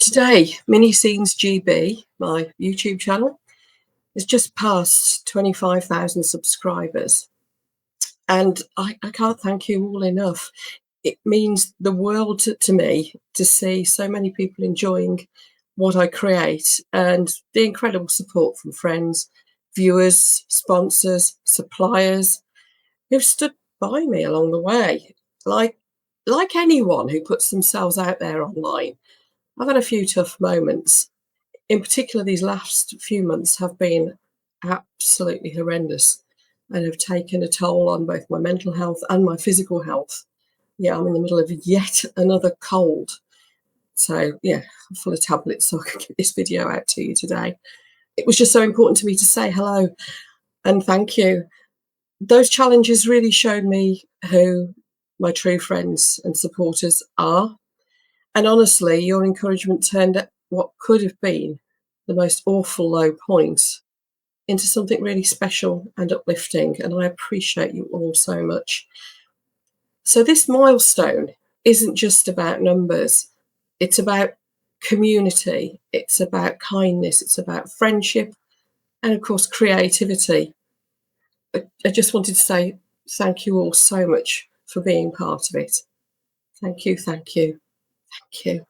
Today, Mini Scenes GB, my YouTube channel, has just passed 25,000 subscribers. And I can't thank you all enough. It means the world to me to see so many people enjoying what I create and the incredible support from friends, viewers, sponsors, suppliers who've stood by me along the way. Like anyone who puts themselves out there online, I've had a few tough moments. In particular, these last few months have been absolutely horrendous and have taken a toll on both my mental health and my physical health. Yeah, I'm in the middle of yet another cold. So, yeah, I'm full of tablets so I can get this video out to you today. It was just so important to me to say hello and thank you. Those challenges really showed me who my true friends and supporters are. And honestly, your encouragement turned what could have been the most awful low point into something really special and uplifting. And I appreciate you all so much. So, this milestone isn't just about numbers, it's about community, it's about kindness, it's about friendship, and of course, creativity. I just wanted to say thank you all so much for being part of it. Thank you, thank you, thank you.